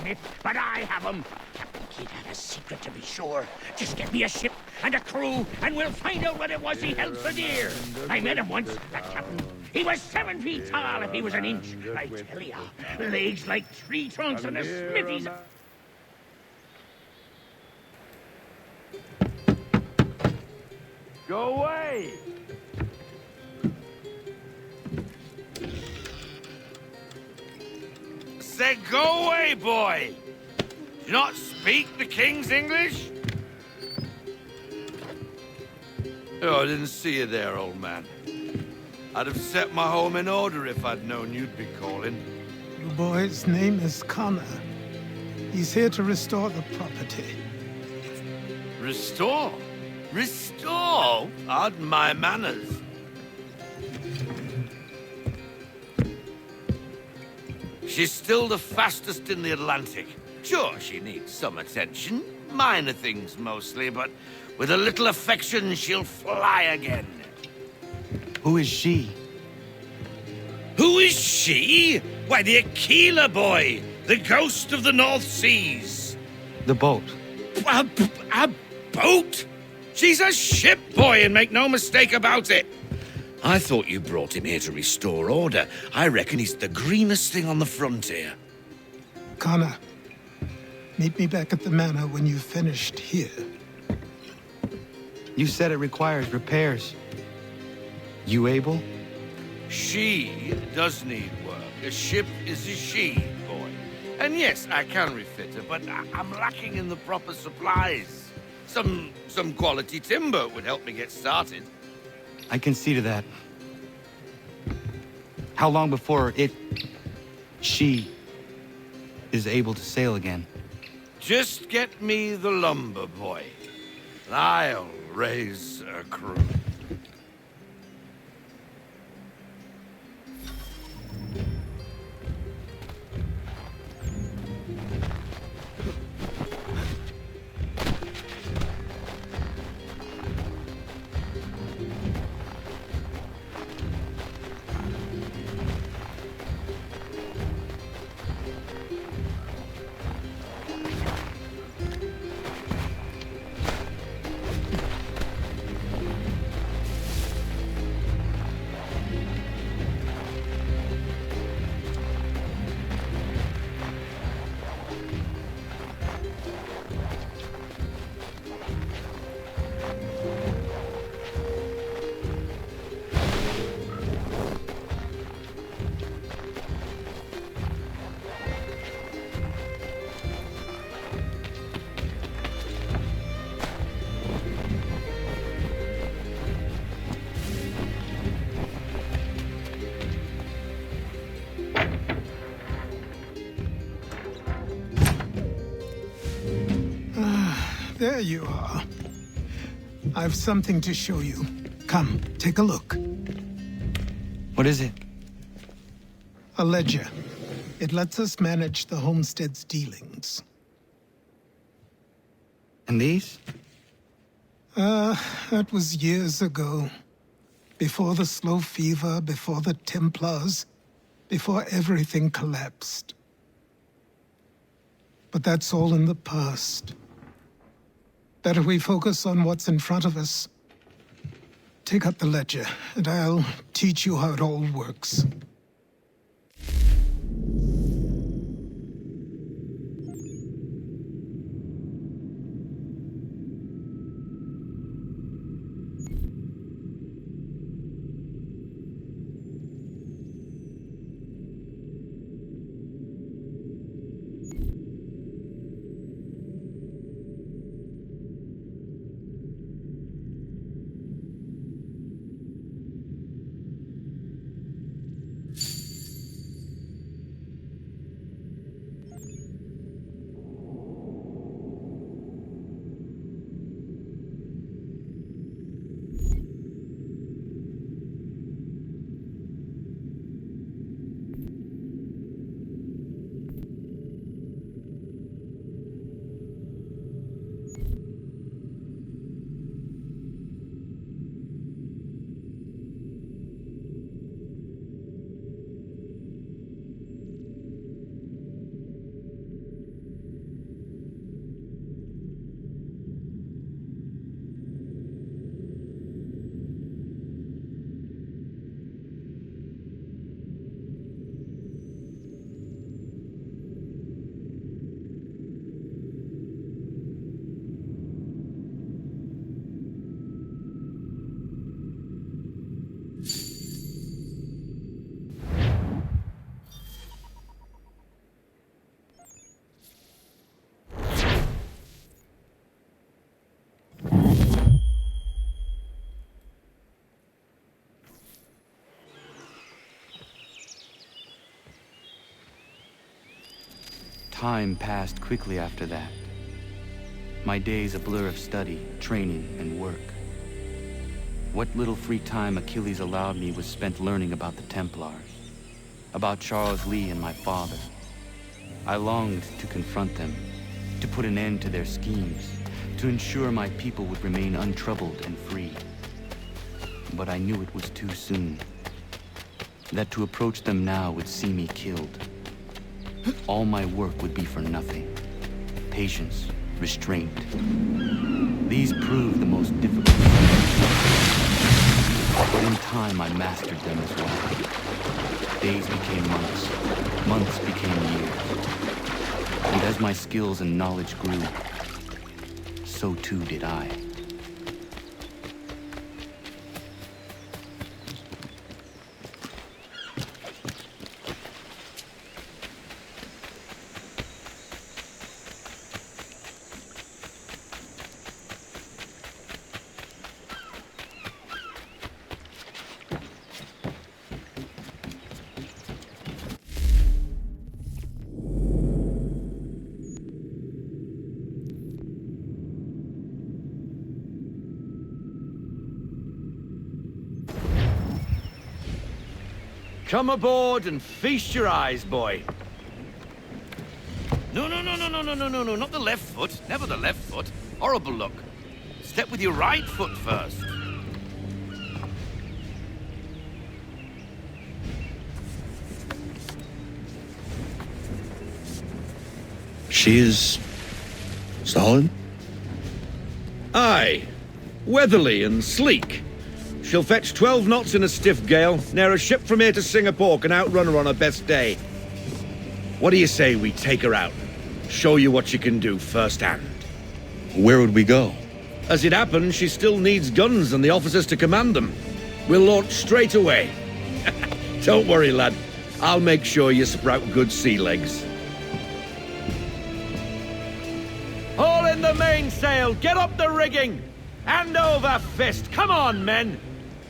done it, but I have 'em. Captain Kidd had a secret to be sure. Just get me a ship and a crew, and we'll find out what it was he held so dear. I met him once, that captain. He was 7 feet tall if he was an inch. I tell ya, legs like tree trunks and the smithies. Go away! Say, go away, boy! Do you not speak the King's English? Oh, I didn't see you there, old man. I'd have set my home in order if I'd known you'd be calling. The boy's name is Connor. He's here to restore the property. Restore? Restore? Pardon my manners. She's still the fastest in the Atlantic. Sure, she needs some attention. Minor things mostly, but with a little affection, she'll fly again. Who is she? Who is she? Why, the Aquila boy, the ghost of the North Seas. The boat. A boat? She's a ship boy, and make no mistake about it. I thought you brought him here to restore order. I reckon he's the greenest thing on the frontier. Connor, meet me back at the manor when you've finished here. You said it requires repairs. You able? She does need work. A ship is a she, boy. And yes, I can refit her, but I'm lacking in the proper supplies. Some quality timber would help me get started. I can see to that. How long before she is able to sail again? Just get me the lumber, boy. I'll raise a crew. There you are. I've something to show you. Come, take a look. What is it? A ledger. It lets us manage the homestead's dealings. And these? That was years ago. Before the slow fever, before the Templars, before everything collapsed. But that's all in the past. Better we focus on what's in front of us. Take up the ledger, and I'll teach you how it all works. Time passed quickly after that. My days a blur of study, training, and work. What little free time Achilles allowed me was spent learning about the Templars, about Charles Lee and my father. I longed to confront them, to put an end to their schemes, to ensure my people would remain untroubled and free. But I knew it was too soon, that to approach them now would see me killed. All my work would be for nothing. Patience, restraint. These proved the most difficult. But in time, I mastered them as well. Days became months. Months became years. And as my skills and knowledge grew, so too did I. Come aboard and feast your eyes, boy. No, not the left foot. Never the left foot. Horrible look. Step with your right foot first. She is solid? Aye. Weatherly and sleek. She'll fetch 12 knots in a stiff gale, ne'er a ship from here to Singapore can outrun her on her best day. What do you say we take her out? Show you what she can do firsthand. Where would we go? As it happens, she still needs guns and the officers to command them. We'll launch straight away. Don't worry, lad. I'll make sure you sprout good sea legs. Haul in the mainsail! Get up the rigging! Hand over fist! Come on, men!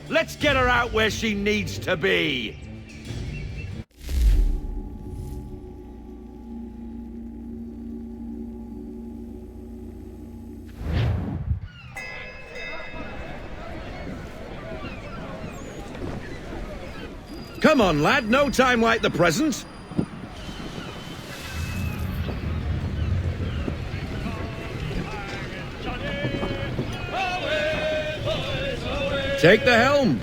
Let's get her out where she needs to be! Come on, lad. No time like the present. Take the helm.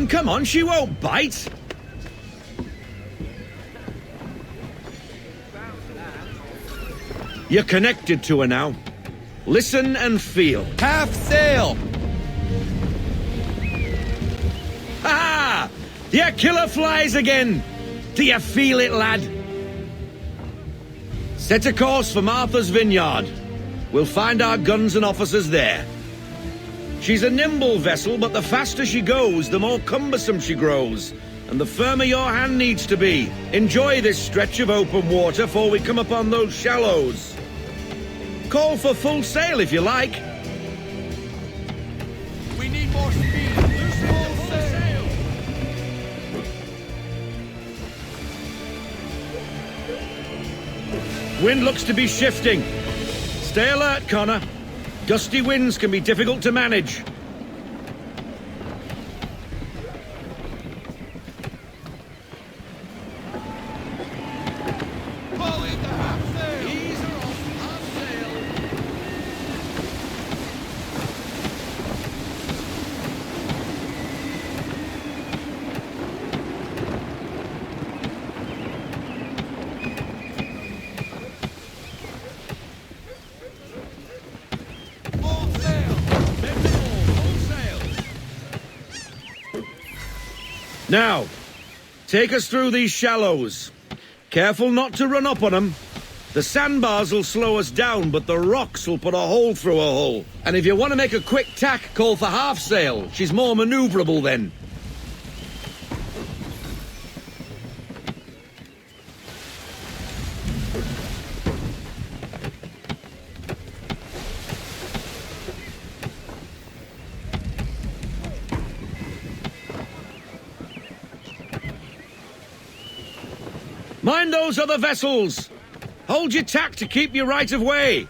Come on, she won't bite. You're connected to her now. Listen and feel. Half sail! Ha! Your killer flies again! Do you feel it, lad? Set a course for Martha's Vineyard. We'll find our guns and officers there. She's a nimble vessel, but the faster she goes, the more cumbersome she grows, and the firmer your hand needs to be. Enjoy this stretch of open water before we come upon those shallows. Call for full sail if you like. We need more speed! Loose full sail! Wind looks to be shifting. Stay alert, Connor. Gusty winds can be difficult to manage. Pull in the half sail! Ease her off, half sail! Full sail! Let me all, full sail! Now, take us through these shallows. Careful not to run up on them. The sandbars will slow us down, but the rocks will put a hole through her hull. And if you want to make a quick tack, call for half sail. She's more maneuverable then. Mind those other vessels! Hold your tack to keep your right of way!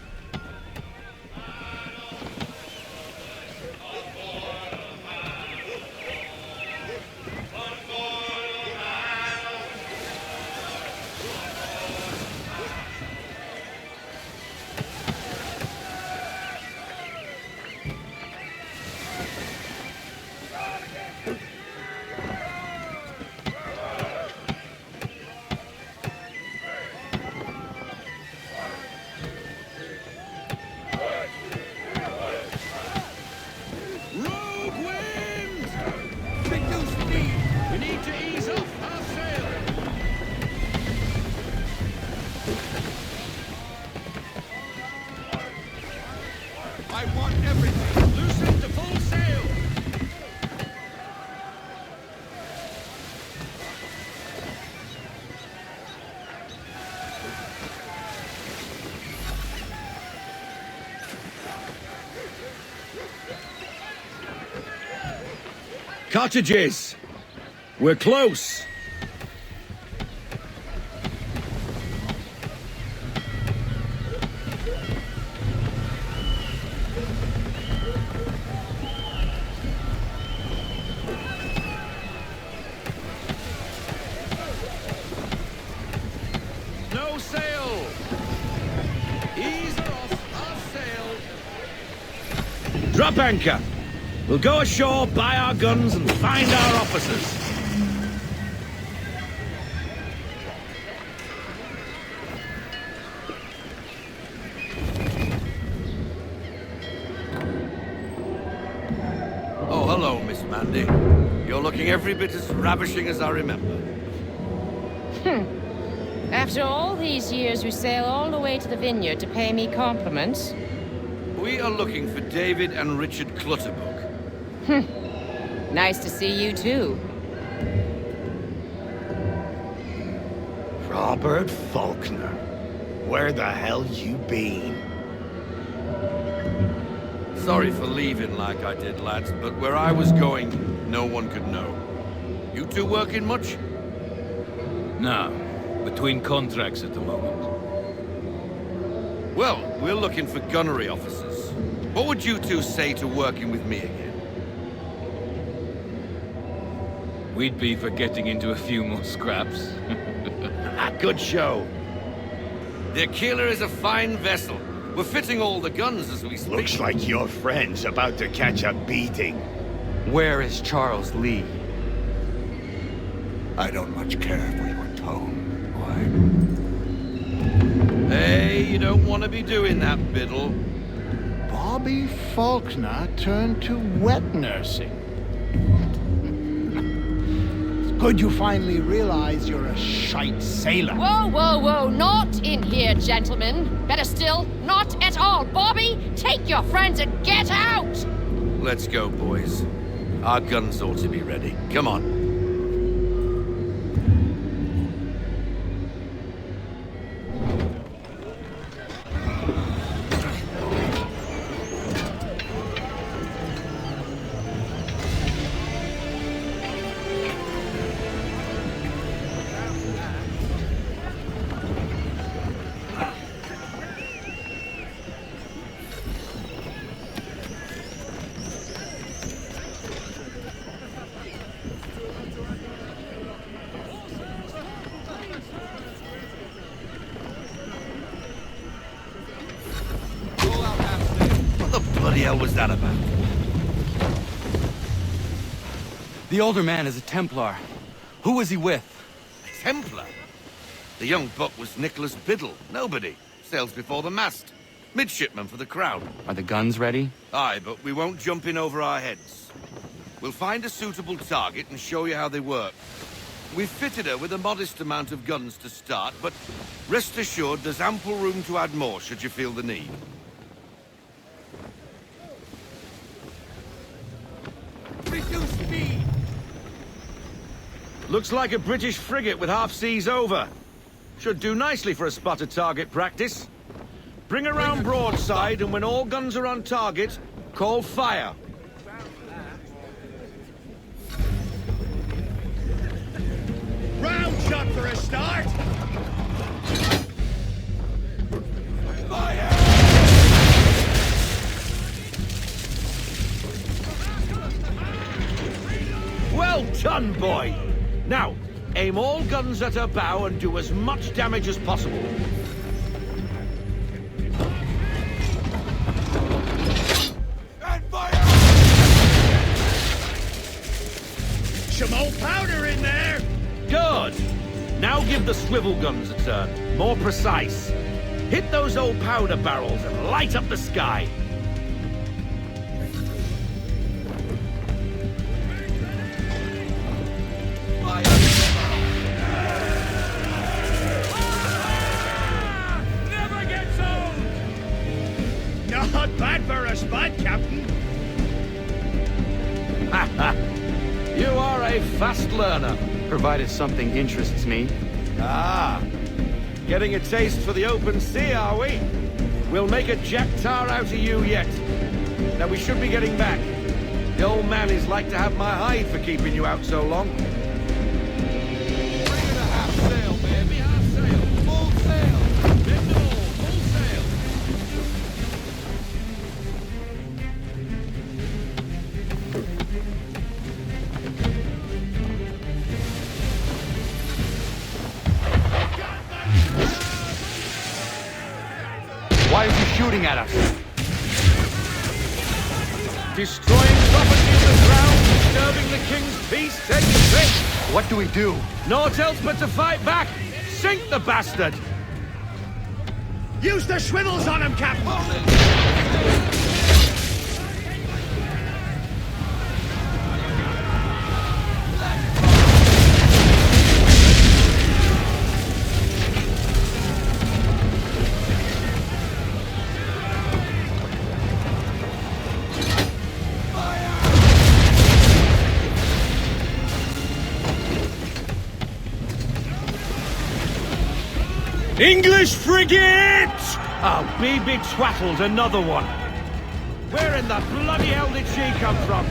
Cottages! We're close! No sail! Ease her off, our sail! Drop anchor! We'll go ashore, buy our guns, and find our officers. Oh, hello, Miss Mandy. You're looking every bit as ravishing as I remember. After all these years, you sail all the way to the vineyard to pay me compliments? We are looking for David and Richard Clutterbuck. Nice to see you, too. Robert Faulkner. Where the hell you been? Sorry for leaving like I did, lads, but where I was going, no one could know. You two working much? No. Between contracts at the moment. Well, we're looking for gunnery officers. What would you two say to working with me again? We'd be for getting into a few more scraps. Good show. The Aquila is a fine vessel. We're fitting all the guns as we speak. Looks like your friend's about to catch a beating. Where is Charles Lee? I don't much care if we went home. Hey, you don't want to be doing that, Biddle. Bobby Faulkner turned to wet nursing. It's good you finally realize you're a shite sailor. Whoa, whoa, whoa, not in here, gentlemen. Better still, not at all. Bobby, take your friends and get out! Let's go, boys. Our guns ought to be ready. Come on. What the bloody hell was that about? The older man is a Templar. Who was he with? A Templar? The young buck was Nicholas Biddle. Nobody. Sails before the mast. Midshipman for the Crown. Are the guns ready? Aye, but we won't jump in over our heads. We'll find a suitable target and show you how they work. We've fitted her with a modest amount of guns to start, but rest assured there's ample room to add more should you feel the need. Reduce speed! Looks like a British frigate with half seas over. Should do nicely for a spotted target practice. Bring around broadside, and when all guns are on target, call fire. Round shot for a start! done, boy! Now, aim all guns at her bow and do as much damage as possible. Some old powder in there! Good! Now give the swivel guns a turn. More precise. Hit those old powder barrels and light up the sky. Never gets old! Not bad for a spud, Captain. You are a fast learner. Provided something interests me. Ah, getting a taste for the open sea, are we? We'll make a jack tar out of you yet. Now we should be getting back. The old man is like to have my hide for keeping you out so long. Bring it a half sail, baby, half sail. Full sail. Bend it all, full sail. Why is he shooting at us? Destroying property in the ground, disturbing the king's peace, take the trick. What do we do? Naught else but to fight back. Sink the bastard. Use the swivels on him, Captain! English frigate! Oh, BB Twaddled, another one. Where in the bloody hell did she come from?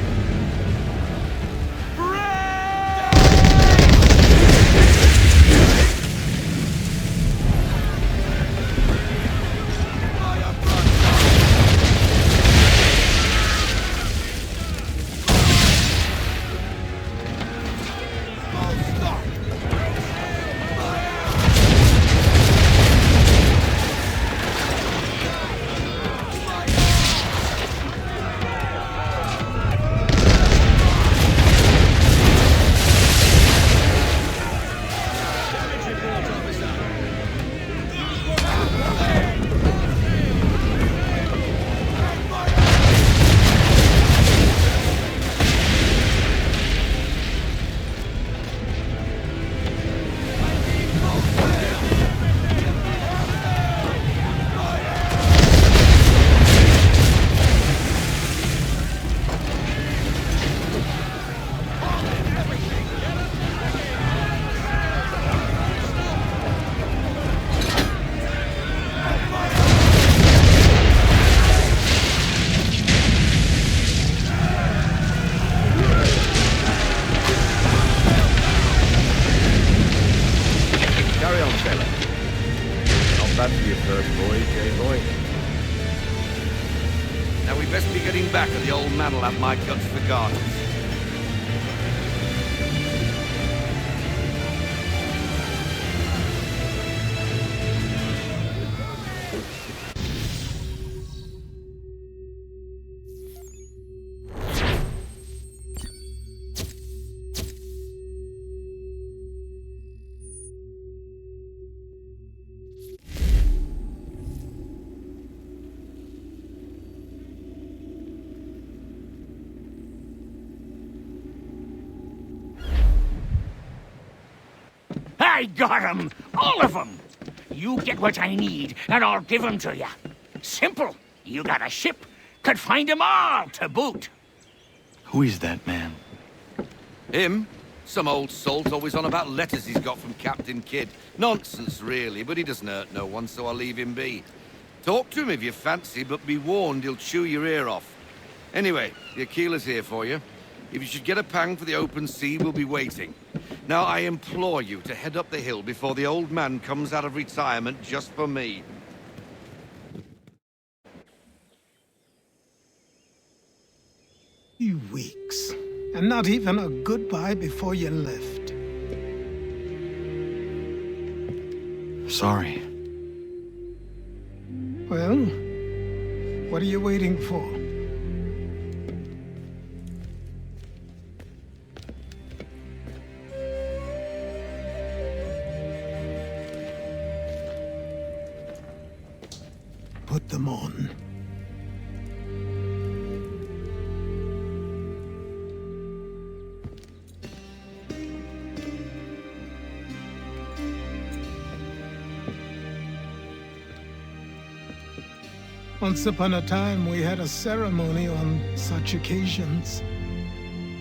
Now we best be getting back or the old man'll have my guts for garters. I got 'em! All of 'em! You get what I need, and I'll give 'em to you. Simple. You got a ship, could find 'em all to boot. Who is that man? Him? Some old salt always on about letters he's got from Captain Kidd. Nonsense, really, but he doesn't hurt no one, so I'll leave him be. Talk to him if you fancy, but be warned he'll chew your ear off. Anyway, the Aquila's here for you. If you should get a pang for the open sea, we'll be waiting. Now, I implore you to head up the hill before the old man comes out of retirement just for me. Few weeks, and and not even a goodbye before you left. Sorry. Well, what are you waiting for? Put them on. Once upon a time, we had a ceremony on such occasions.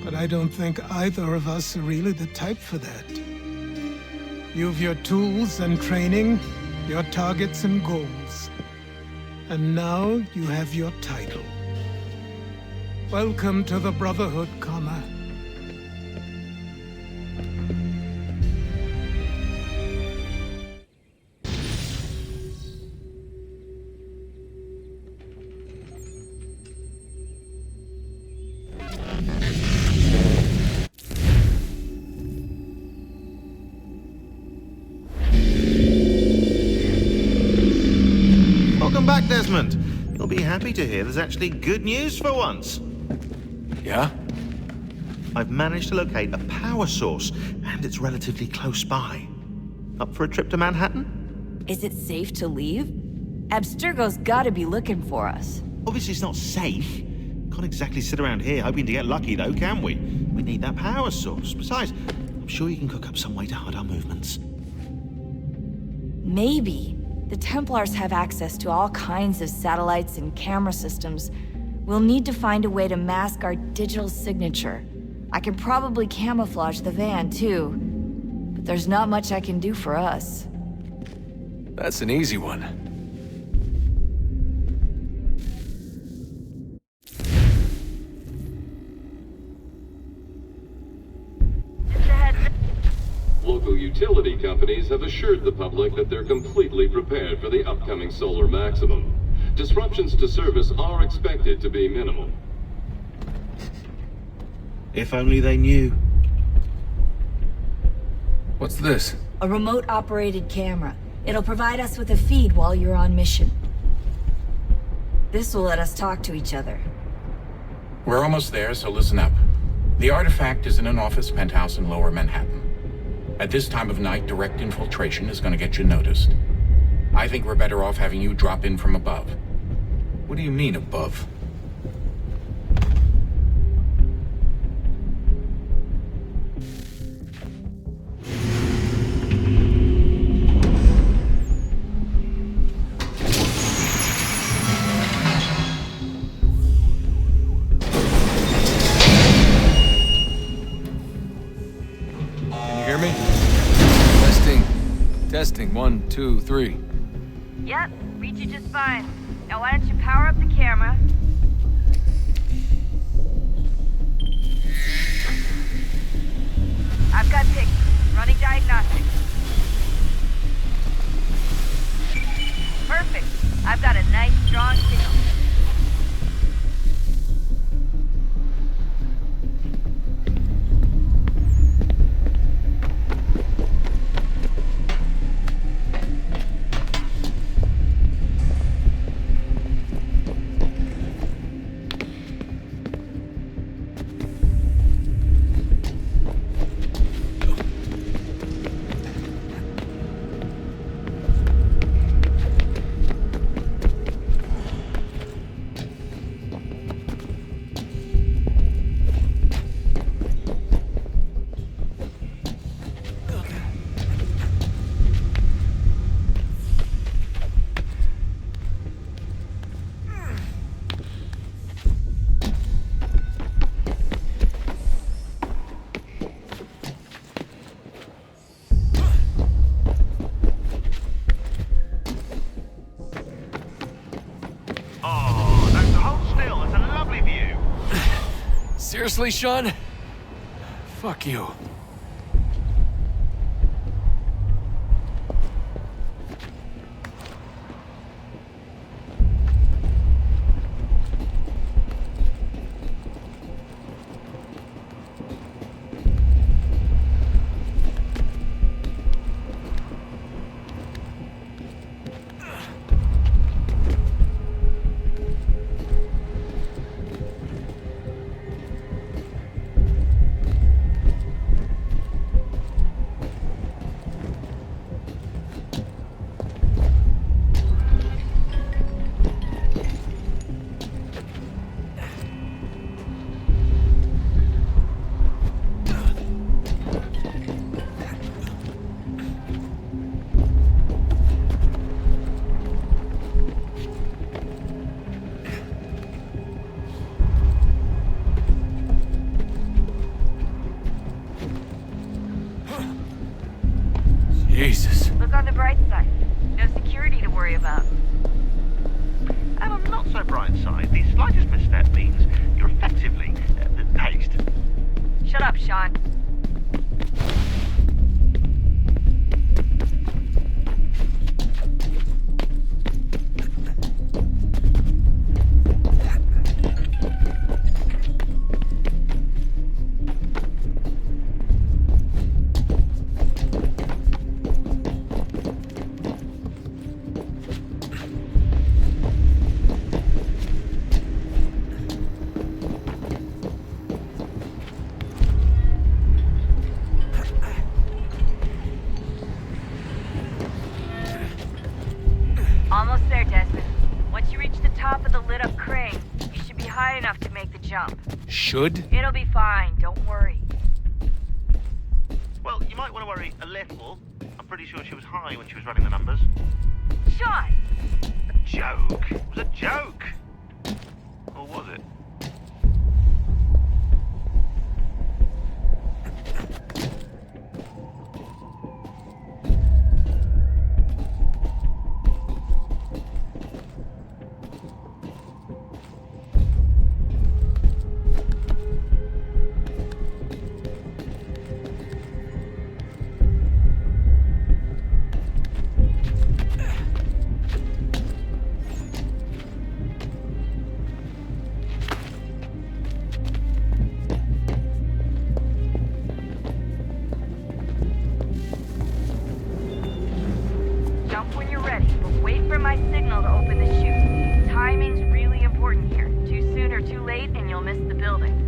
But I don't think either of us are really the type for that. You've your tools and training, your targets and goals. And now you have your title. Welcome to the Brotherhood, Connor. Welcome back, Desmond. You'll be happy to hear there's actually good news for once. Yeah? I've managed to locate a power source, and it's relatively close by. Up for a trip to Manhattan? Is it safe to leave? Abstergo's gotta be looking for us. Obviously it's not safe. Can't exactly sit around here hoping to get lucky, though, can we? We need that power source. Besides, I'm sure you can cook up some way to hide our movements. Maybe. The Templars have access to all kinds of satellites and camera systems. We'll need to find a way to mask our digital signature. I can probably camouflage the van, too. But there's not much I can do for us. That's an easy one. Local utility companies have assured the public that they're completely prepared for the upcoming solar maximum. Disruptions to service are expected to be minimal. If only they knew. What's this? A remote-operated camera. It'll provide us with a feed while you're on mission. This will let us talk to each other. We're almost there, so listen up. The artifact is in an office penthouse in Lower Manhattan. At this time of night, direct infiltration is going to get you noticed. I think we're better off having you drop in from above. What do you mean, above? Testing, 1, 2, 3. Yep, read you just fine. Now why don't you power up the camera? I've got pics. Running diagnostics. Perfect. I've got a nice, strong signal. Seriously, Sean? Fuck you. Jesus. Look on the bright side. No security to worry about. And on the not so bright side, the slightest misstep means you're effectively paced. Shut up, Sean. Almost there, Desmond. Once you reach the top of the lit-up crane, you should be high enough to make the jump. Should? It'll be fine, don't worry. Well, you might want to worry a little. I'm pretty sure she was high when she was running the numbers. Sean! A joke. It was a joke. Or was it? Jump when you're ready, but wait for my signal to open the chute. Timing's really important here. Too soon or too late, and you'll miss the building.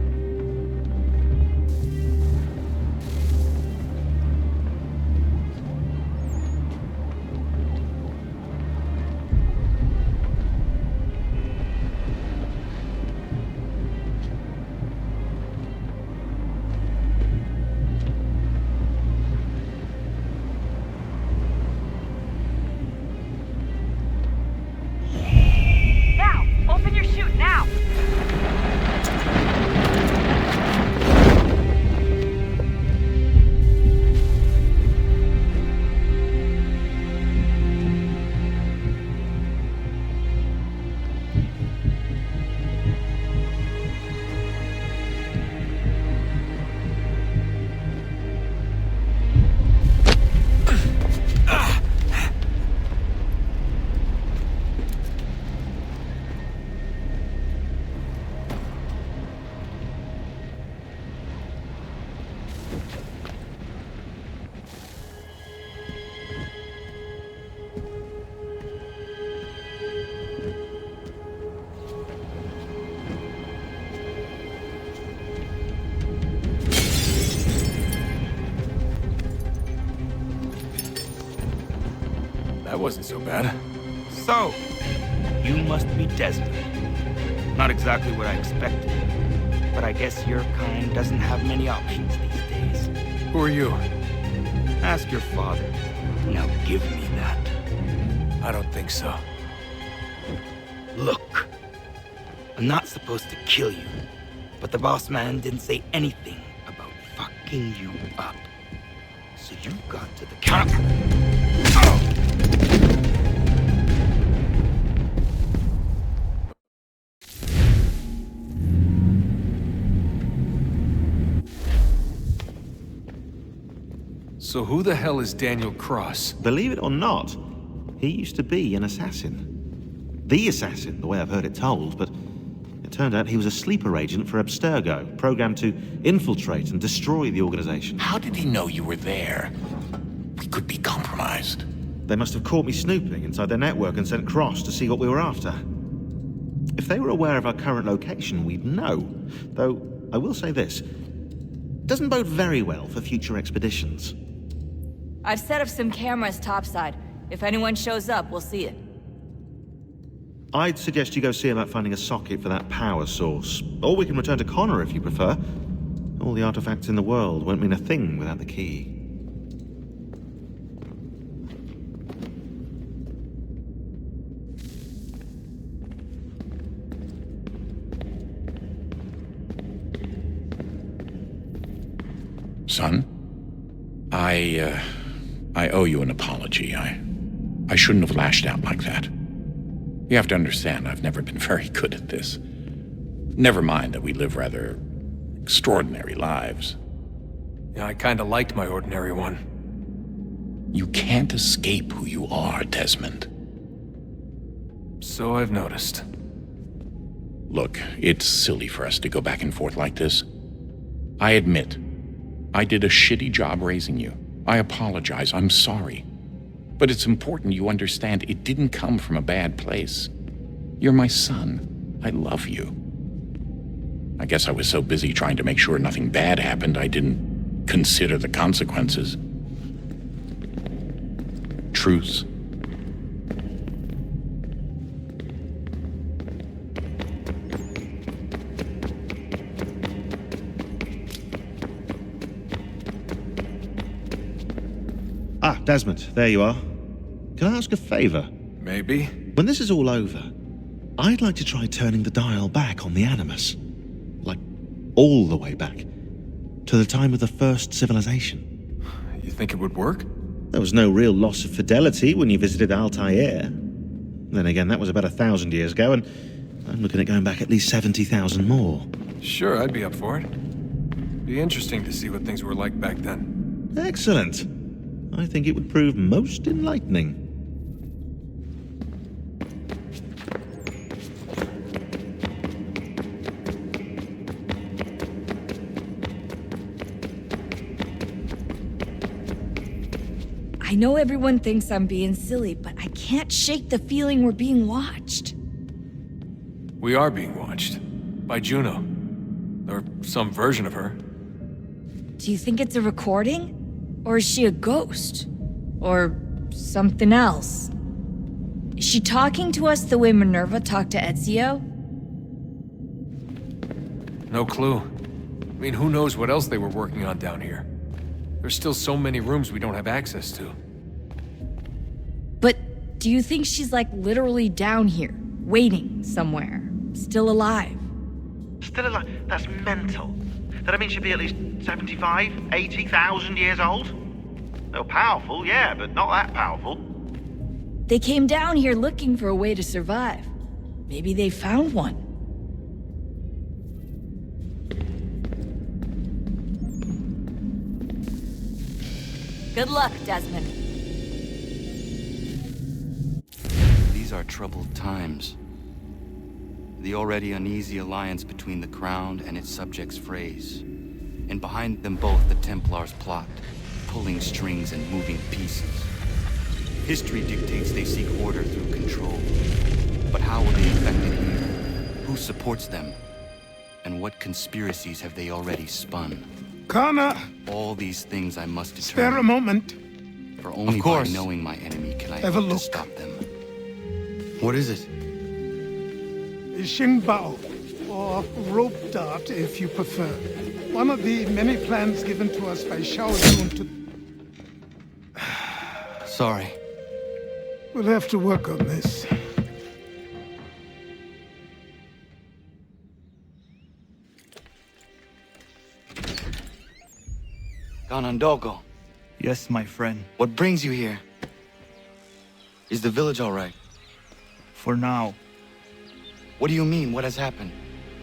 Now! Open your chute, now! That wasn't so bad. So, you must be Desmond. Not exactly what I expected, but I guess your kind doesn't have many options these days. Who are you? Ask your father. Now give me that. I don't think so. Look, I'm not supposed to kill you, but the boss man didn't say anything about fucking you up. So you got to the counter. So who the hell is Daniel Cross? Believe it or not, he used to be an assassin. The assassin, the way I've heard it told, but it turned out he was a sleeper agent for Abstergo, programmed to infiltrate and destroy the organization. How did he know you were there? We could be compromised. They must have caught me snooping inside their network and sent Cross to see what we were after. If they were aware of our current location, we'd know. Though, I will say this. It doesn't bode very well for future expeditions. I've set up some cameras topside. If anyone shows up, we'll see it. I'd suggest you go see about finding a socket for that power source. Or we can return to Connor if you prefer. All the artifacts in the world won't mean a thing without the key. Son, I I owe you an apology. I shouldn't have lashed out like that. You have to understand, I've never been very good at this. Never mind that we live rather extraordinary lives. Yeah, I kinda liked my ordinary one. You can't escape who you are, Desmond. So I've noticed. Look, it's silly for us to go back and forth like this. I admit, I did a shitty job raising you. I apologize, I'm sorry. But it's important you understand it didn't come from a bad place. You're my son. I love you. I guess I was so busy trying to make sure nothing bad happened, I didn't consider the consequences. Truce. Ah, Desmond, there you are. Can I ask a favor? Maybe. When this is all over, I'd like to try turning the dial back on the Animus. Like, all the way back. To the time of the first civilization. You think it would work? There was no real loss of fidelity when you visited Altair. Then again, that was about 1,000 years ago, and I'm looking at going back at least 70,000 more. Sure, I'd be up for it. Be interesting to see what things were like back then. Excellent. I think it would prove most enlightening. I know everyone thinks I'm being silly, but I can't shake the feeling we're being watched. We are being watched. By Juno. Or some version of her. Do you think it's a recording? Or is she a ghost? Or something else? Is she talking to us the way Minerva talked to Ezio? No clue. I mean, who knows what else they were working on down here? There's still so many rooms we don't have access to. But do you think she's like literally down here, waiting somewhere, still alive? Still alive? That's mental. That means she'd be at least 75, 80,000 years old? They're powerful, yeah, but not that powerful. They came down here looking for a way to survive. Maybe they found one. Good luck, Desmond. These are troubled times. The already uneasy alliance between the Crown and its subjects frays. And behind them both the Templars plot, pulling strings and moving pieces. History dictates they seek order through control. But how will they affect it here? Who supports them? And what conspiracies have they already spun? Connor! All these things I must Spare determine. a moment. For only by knowing my enemy can I Have a hope to look. stop them. What is it? Xingbao, or rope dart if you prefer. One of the many plans given to us by Shao Jun to... Sorry. We'll have to work on this. Ganondogo. Yes, my friend. What brings you here? Is the village all right? For now. What do you mean? What has happened?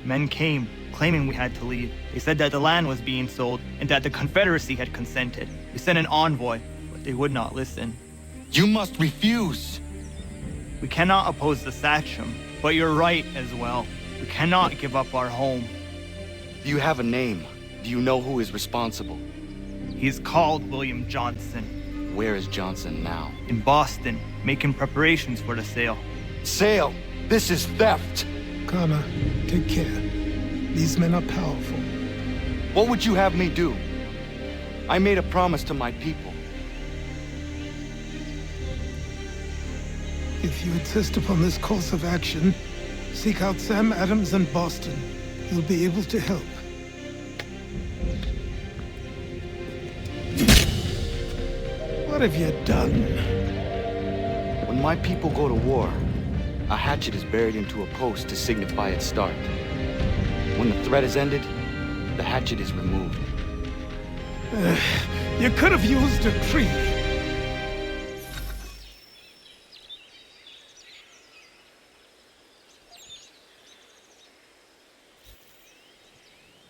Men came, claiming we had to leave. They said that the land was being sold, and that the Confederacy had consented. We sent an envoy, but they would not listen. You must refuse! We cannot oppose the Sachem, but you're right as well. We cannot give up our home. Do you have a name? Do you know who is responsible? He's called William Johnson. Where is Johnson now? In Boston, making preparations for the sale. Sale! This is theft! Connor, take care. These men are powerful. What would you have me do? I made a promise to my people. If you insist upon this course of action, seek out Sam Adams in Boston. He'll be able to help. What have you done? When my people go to war, a hatchet is buried into a post to signify its start. When the threat is ended, the hatchet is removed. You could have used a tree.